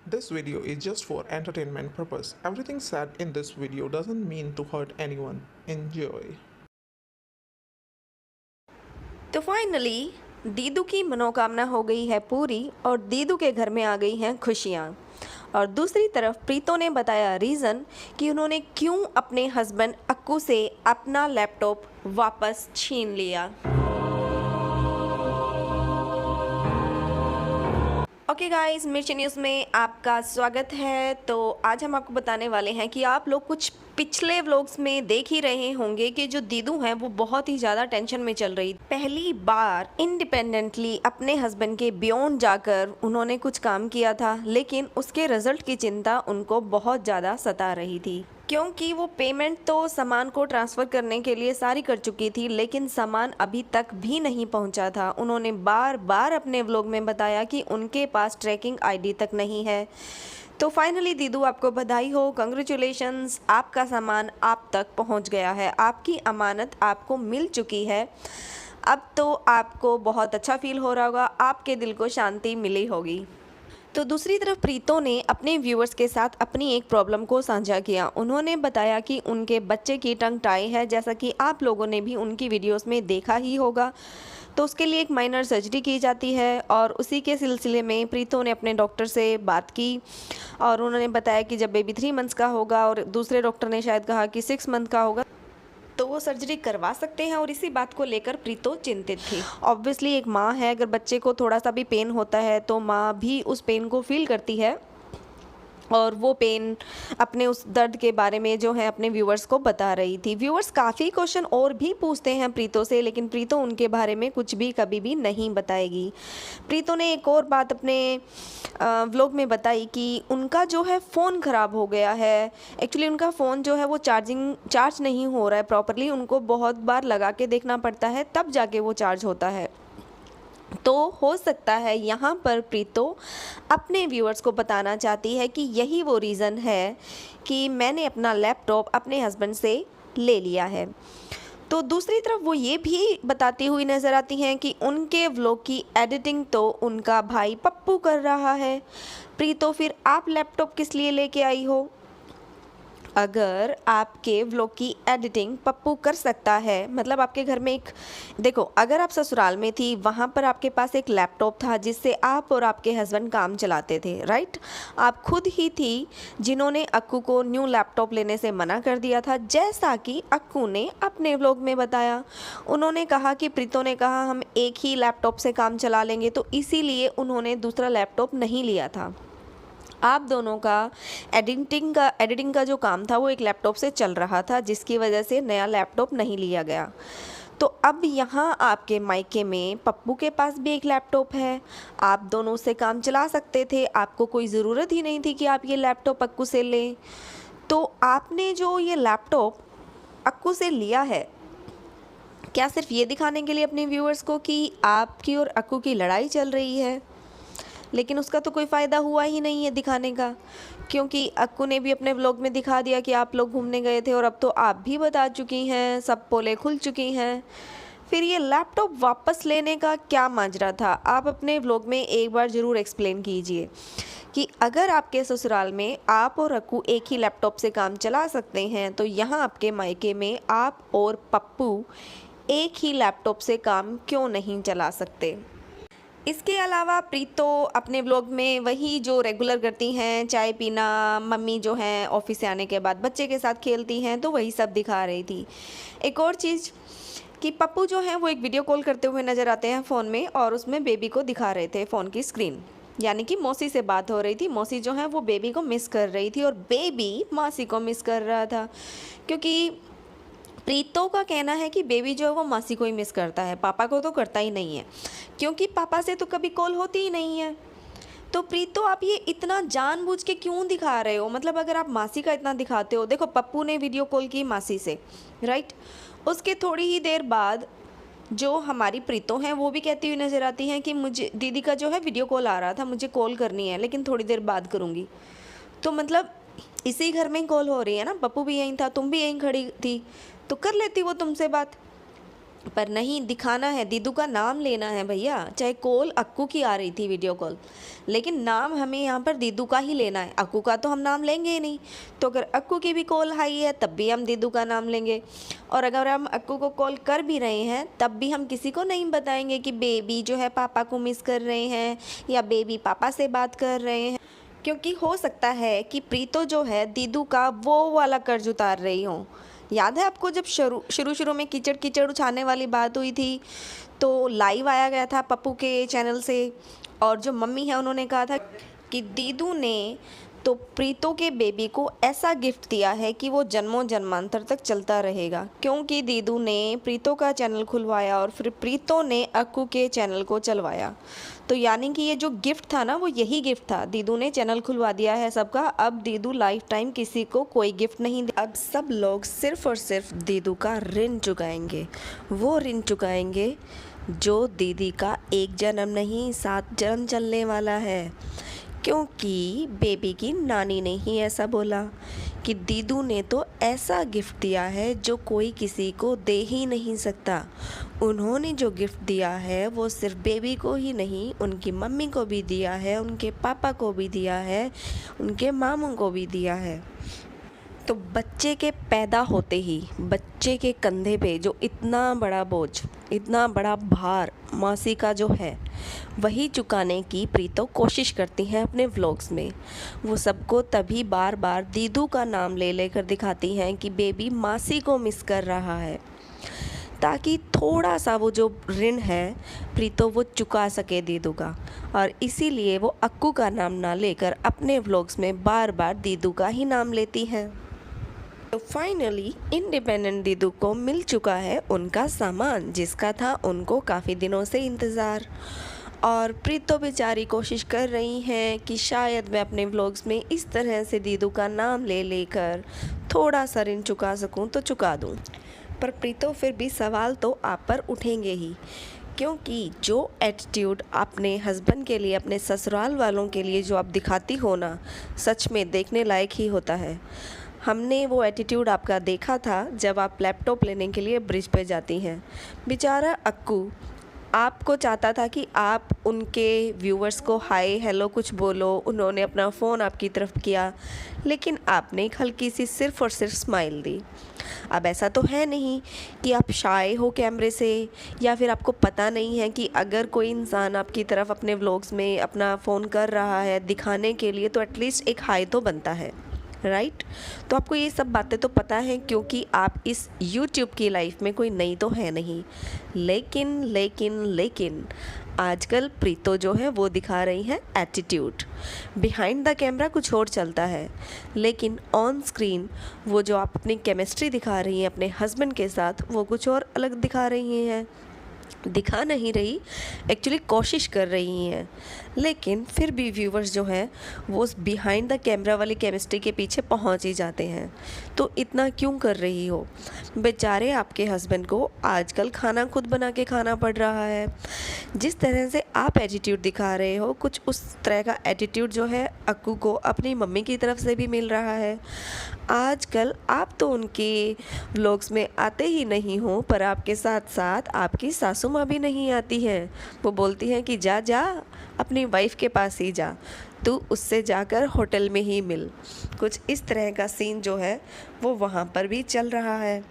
This video is just for entertainment purpose. Everything said in this video doesn't mean to hurt anyone. Enjoy. तो finally दीदू की मनोकामना हो गई है पूरी और दीदू के घर में आ गई हैं खुशियाँ। और दूसरी तरफ प्रीतो ने बताया रीज़न कि उन्होंने क्यों अपने हस्बैंड अक्कू से अपना लैपटॉप वापस छीन लिया। ओके गाइस, मिर्ची न्यूज़ में आपका स्वागत है। तो आज हम आपको बताने वाले हैं कि आप लोग कुछ पिछले व्लॉग्स में देख ही रहे होंगे कि जो दीदू हैं वो बहुत ही ज़्यादा टेंशन में चल रही। पहली बार इंडिपेंडेंटली अपने हस्बैंड के बियॉन्ड जाकर उन्होंने कुछ काम किया था, लेकिन उसके रिजल्ट की चिंता उनको बहुत ज़्यादा सता रही थी, क्योंकि वो पेमेंट तो सामान को ट्रांसफ़र करने के लिए सारी कर चुकी थी, लेकिन सामान अभी तक भी नहीं पहुंचा था। उन्होंने बार बार अपने व्लॉग में बताया कि उनके पास ट्रैकिंग आईडी तक नहीं है। तो फाइनली दीदू, आपको बधाई हो, कंग्रेचुलेशंस, आपका सामान आप तक पहुंच गया है, आपकी अमानत आपको मिल चुकी है। अब तो आपको बहुत अच्छा फील हो रहा होगा, आपके दिल को शांति मिली होगी। तो दूसरी तरफ प्रीतो ने अपने व्यूअर्स के साथ अपनी एक प्रॉब्लम को साझा किया। उन्होंने बताया कि उनके बच्चे की टंग टाई है, जैसा कि आप लोगों ने भी उनकी वीडियोस में देखा ही होगा। तो उसके लिए एक माइनर सर्जरी की जाती है और उसी के सिलसिले में प्रीतो ने अपने डॉक्टर से बात की और उन्होंने बताया कि जब बेबी 3 मंथ्स का होगा और दूसरे डॉक्टर ने शायद कहा कि 6 मंथ का होगा तो वो सर्जरी करवा सकते हैं। और इसी बात को लेकर प्रीतो चिंतित थी। ऑब्वियसली एक माँ है, अगर बच्चे को थोड़ा सा भी पेन होता है तो माँ भी उस पेन को फील करती है और वो पेन अपने उस दर्द के बारे में जो है अपने व्यूअर्स को बता रही थी। व्यूअर्स काफ़ी क्वेश्चन और भी पूछते हैं प्रीतो से, लेकिन प्रीतो उनके बारे में कुछ भी कभी भी नहीं बताएगी। प्रीतो ने एक और बात अपने व्लॉग में बताई कि उनका जो है फ़ोन ख़राब हो गया है। एक्चुअली उनका फ़ोन जो है वो चार्ज नहीं हो रहा है प्रॉपरली, उनको बहुत बार लगा के देखना पड़ता है तब जाके वो चार्ज होता है। तो हो सकता है यहाँ पर प्रीतो अपने व्यूअर्स को बताना चाहती है कि यही वो रीज़न है कि मैंने अपना लैपटॉप अपने हस्बैंड से ले लिया है। तो दूसरी तरफ वो ये भी बताती हुई नज़र आती हैं कि उनके व्लॉग की एडिटिंग तो उनका भाई पप्पू कर रहा है। प्रीतो, फिर आप लैपटॉप किस लिए लेके आई हो? अगर आपके व्लॉग की एडिटिंग पप्पू कर सकता है, मतलब आपके घर में एक, देखो अगर आप ससुराल में थी वहाँ पर आपके पास एक लैपटॉप था जिससे आप और आपके हस्बैंड काम चलाते थे, राइट? आप खुद ही थी जिन्होंने अक्कू को न्यू लैपटॉप लेने से मना कर दिया था, जैसा कि अक्कू ने अपने व्लॉग में बताया। उन्होंने कहा कि प्रीतो ने कहा हम एक ही लैपटॉप से काम चला लेंगे, तो इसीलिए उन्होंने दूसरा लैपटॉप नहीं लिया था। आप दोनों का एडिटिंग का जो काम था वो एक लैपटॉप से चल रहा था, जिसकी वजह से नया लैपटॉप नहीं लिया गया। तो अब यहाँ आपके मायके में पप्पू के पास भी एक लैपटॉप है, आप दोनों से काम चला सकते थे, आपको कोई ज़रूरत ही नहीं थी कि आप ये लैपटॉप अक्कू से लें। तो आपने जो ये लैपटॉप अक्कू से लिया है, क्या सिर्फ ये दिखाने के लिए अपने व्यूअर्स को कि आपकी और अक्कू की लड़ाई चल रही है? लेकिन उसका तो कोई फ़ायदा हुआ ही नहीं है दिखाने का, क्योंकि अक्कू ने भी अपने व्लॉग में दिखा दिया कि आप लोग घूमने गए थे और अब तो आप भी बता चुकी हैं, सब पोलें खुल चुकी हैं। फिर ये लैपटॉप वापस लेने का क्या माजरा था? आप अपने व्लॉग में एक बार ज़रूर एक्सप्लेन कीजिए कि अगर आपके ससुराल में आप और अक्कू एक ही लैपटॉप से काम चला सकते हैं, तो यहाँ आपके मायके में आप और पप्पू एक ही लैपटॉप से काम क्यों नहीं चला सकते? इसके अलावा प्रीतो अपने व्लॉग में वही जो रेगुलर करती हैं, चाय पीना, मम्मी जो हैं ऑफिस से आने के बाद बच्चे के साथ खेलती हैं, तो वही सब दिखा रही थी। एक और चीज़ कि पप्पू जो हैं वो एक वीडियो कॉल करते हुए नज़र आते हैं फ़ोन में और उसमें बेबी को दिखा रहे थे फ़ोन की स्क्रीन, यानी कि मौसी से बात हो रही थी। मौसी जो है वो बेबी को मिस कर रही थी और बेबी मासी को मिस कर रहा था, क्योंकि प्रीतो का कहना है कि बेबी जो है वो मासी को ही मिस करता है, पापा को तो करता ही नहीं है, क्योंकि पापा से तो कभी कॉल होती ही नहीं है। तो प्रीतो, आप ये इतना जानबूझ के क्यों दिखा रहे हो? मतलब अगर आप मासी का इतना दिखाते हो, देखो पप्पू ने वीडियो कॉल की मासी से, राइट? उसके थोड़ी ही देर बाद जो हमारी प्रीतो हैं वो भी कहती हुई नज़र आती हैं कि मुझे दीदी का जो है वीडियो कॉल आ रहा था, मुझे कॉल करनी है लेकिन थोड़ी देर बाद करूँगी। तो मतलब इसी घर में कॉल हो रही है ना, पप्पू भी यहीं था, तुम भी यहीं खड़ी थी, तो कर लेती वो तुमसे बात। पर नहीं, दिखाना है, दीदू का नाम लेना है भैया। चाहे कॉल अक्कू की आ रही थी वीडियो कॉल, लेकिन नाम हमें यहाँ पर दीदू का ही लेना है। अक्कू का तो हम नाम लेंगे ही नहीं। तो अगर अक्कू की भी कॉल आई है तब भी हम दीदू का नाम लेंगे, और अगर हम अक्कू को कॉल कर भी रहे हैं तब भी हम किसी को नहीं बताएंगे कि बेबी जो है पापा को मिस कर रहे हैं या बेबी पापा से बात कर रहे हैं, क्योंकि हो सकता है कि प्रीतो जो है दीदू का वो वाला कर्ज उतार रही हो। याद है आपको, जब शुरू में कीचड़ कीचड़ उछालने वाली बात हुई थी तो लाइव आया गया था पप्पू के चैनल से, और जो मम्मी है उन्होंने कहा था कि दीदू ने तो प्रीतो के बेबी को ऐसा गिफ्ट दिया है कि वो जन्मों जन्मांतर तक चलता रहेगा, क्योंकि दीदू ने प्रीतो का चैनल खुलवाया और फिर प्रीतो ने अक्कू के चैनल को चलवाया। तो यानी कि ये जो गिफ्ट था ना, वो यही गिफ्ट था। दीदू ने चैनल खुलवा दिया है सबका, अब दीदू लाइफ टाइम किसी को कोई गिफ्ट नहीं दे। अब सब लोग सिर्फ और सिर्फ दीदू का ऋण चुकाएंगे। वो ऋण चुकाएंगे जो दीदी का एक जन्म नहीं 7 जन्म चलने वाला है, क्योंकि बेबी की नानी ने ही ऐसा बोला कि दीदू ने तो ऐसा गिफ्ट दिया है जो कोई किसी को दे ही नहीं सकता। उन्होंने जो गिफ्ट दिया है वो सिर्फ बेबी को ही नहीं, उनकी मम्मी को भी दिया है, उनके पापा को भी दिया है, उनके मामू को भी दिया है। तो बच्चे के पैदा होते ही बच्चे के कंधे पे जो इतना बड़ा बोझ, इतना बड़ा भार मासी का जो है, वही चुकाने की प्रीतो कोशिश करती हैं अपने व्लॉग्स में। वो सबको तभी बार बार दीदू का नाम ले लेकर दिखाती हैं कि बेबी मासी को मिस कर रहा है, ताकि थोड़ा सा वो जो ऋण है प्रीतो वो चुका सके दीदू का। और इसीलिए वो अक्कू का नाम ना लेकर अपने व्लॉग्स में बार बार दीदू का ही नाम लेती हैं। तो फाइनली इंडिपेंडेंट दीदू को मिल चुका है उनका सामान, जिसका था उनको काफ़ी दिनों से इंतज़ार। और प्रीतो बेचारी कोशिश कर रही हैं कि शायद मैं अपने व्लॉग्स में इस तरह से दीदू का नाम ले लेकर थोड़ा सा ऋण चुका सकूं तो चुका दूं। पर प्रीतो फिर भी सवाल तो आप पर उठेंगे ही, क्योंकि जो एटीट्यूड अपने हस्बैंड के लिए, अपने ससुराल वालों के लिए जो आप दिखाती हो ना, सच में देखने लायक ही होता है। हमने वो एटीट्यूड आपका देखा था जब आप लैपटॉप लेने के लिए ब्रिज पे जाती हैं। बेचारा अक्कू आपको चाहता था कि आप उनके व्यूवर्स को हाय हेलो कुछ बोलो, उन्होंने अपना फ़ोन आपकी तरफ किया, लेकिन आपने एक हल्की सी सिर्फ और सिर्फ स्माइल दी। अब ऐसा तो है नहीं कि आप शाय हो कैमरे से, या फिर आपको पता नहीं है कि अगर कोई इंसान आपकी तरफ अपने व्लॉग्स में अपना फ़ोन कर रहा है दिखाने के लिए तो एटलीस्ट एक हाय तो बनता है, राइट? तो आपको ये सब बातें तो पता है, क्योंकि आप इस YouTube की लाइफ में कोई नई तो है नहीं। लेकिन आजकल प्रीतो जो है वो दिखा रही है एटीट्यूड। बिहाइंड द कैमरा कुछ और चलता है, लेकिन ऑन स्क्रीन वो जो आप अपनी केमिस्ट्री दिखा रही हैं अपने हस्बैंड के साथ, वो कुछ और अलग दिखा रही हैं। दिखा नहीं रही, एक्चुअली कोशिश कर रही हैं, लेकिन फिर भी व्यूवर्स जो हैं वो उस बिहाइंड द कैमरा वाली केमिस्ट्री के पीछे पहुंच ही जाते हैं। तो इतना क्यों कर रही हो? बेचारे आपके हस्बैंड को आजकल खाना खुद बना के खाना पड़ रहा है। जिस तरह से आप एटीट्यूड दिखा रहे हो, कुछ उस तरह का एटीट्यूड जो है अक्कू को अपनी मम्मी की तरफ से भी मिल रहा है। आजकल आप तो उनके व्लॉग्स में आते ही नहीं हो, पर आपके साथ साथ आपकी सासू माँ भी नहीं आती हैं। वो बोलती हैं कि जा जा अपनी वाइफ के पास ही जा, तू उससे जाकर होटल में ही मिल। कुछ इस तरह का सीन जो है वो वहाँ पर भी चल रहा है।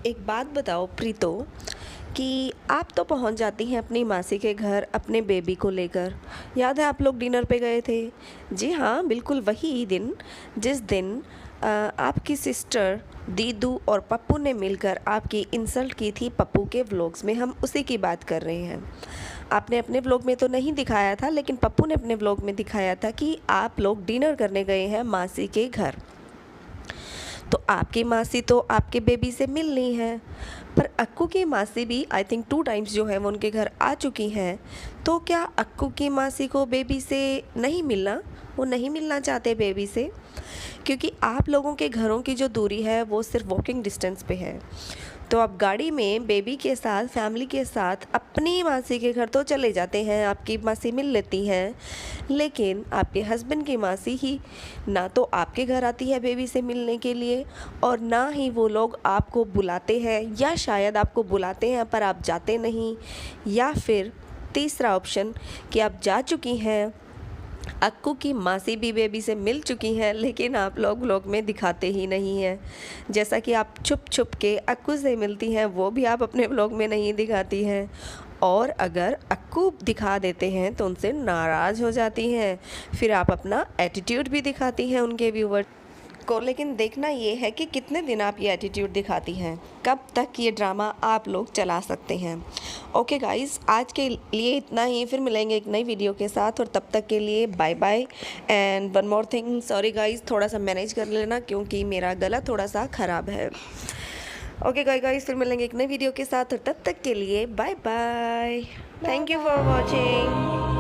एक बात बताओ प्रीतो, कि आप तो पहुंच जाती हैं अपनी मासी के घर अपने बेबी को लेकर। याद है आप लोग डिनर पे गए थे? जी हाँ, बिल्कुल वही दिन जिस दिन आपकी सिस्टर दीदू और पप्पू ने मिलकर आपकी इंसल्ट की थी पप्पू के व्लॉग्स में। हम उसी की बात कर रहे हैं। आपने अपने व्लॉग में तो नहीं दिखाया था, लेकिन पप्पू ने अपने व्लॉग में दिखाया था कि आप लोग डिनर करने गए हैं मासी के घर। तो आपकी मासी तो आपके बेबी से मिल नहीं है, पर अक्कू की मासी भी आई थिंक 2 टाइम्स जो है वो उनके घर आ चुकी हैं। तो क्या अक्कू की मासी को बेबी से नहीं मिलना? वो नहीं मिलना चाहते बेबी से, क्योंकि आप लोगों के घरों की जो दूरी है वो सिर्फ वॉकिंग डिस्टेंस पे है। तो आप गाड़ी में बेबी के साथ, फैमिली के साथ अपनी मासी के घर तो चले जाते हैं, आपकी मासी मिल लेती हैं, लेकिन आपके हस्बैंड की मासी ही ना तो आपके घर आती है बेबी से मिलने के लिए और ना ही वो लोग आपको बुलाते हैं, या शायद आपको बुलाते हैं पर आप जाते नहीं, या फिर तीसरा ऑप्शन कि आप जा चुकी हैं, अक्कू की मासी भी बेबी से मिल चुकी हैं, लेकिन आप लोग में दिखाते ही नहीं हैं। जैसा कि आप छुप छुप के अक्कू से मिलती हैं, वो भी आप अपने व्लॉग में नहीं दिखाती हैं, और अगर अक्कू दिखा देते हैं तो उनसे नाराज़ हो जाती हैं। फिर आप अपना एटीट्यूड भी दिखाती हैं उनके व्यूवर को, लेकिन देखना ये है कि कितने दिन आप ये एटीट्यूड दिखाती हैं, कब तक ये ड्रामा आप लोग चला सकते हैं। ओके गाइस, आज के लिए इतना ही, फिर मिलेंगे एक नई वीडियो के साथ, और तब तक के लिए bye bye. And one more thing, sorry guys, थोड़ा सा मैनेज कर लेना क्योंकि मेरा गला थोड़ा सा ख़राब है। ओके गाइस, फिर मिलेंगे एक नई वीडियो के साथ, और तब तक के लिए bye bye. Thank you for watching.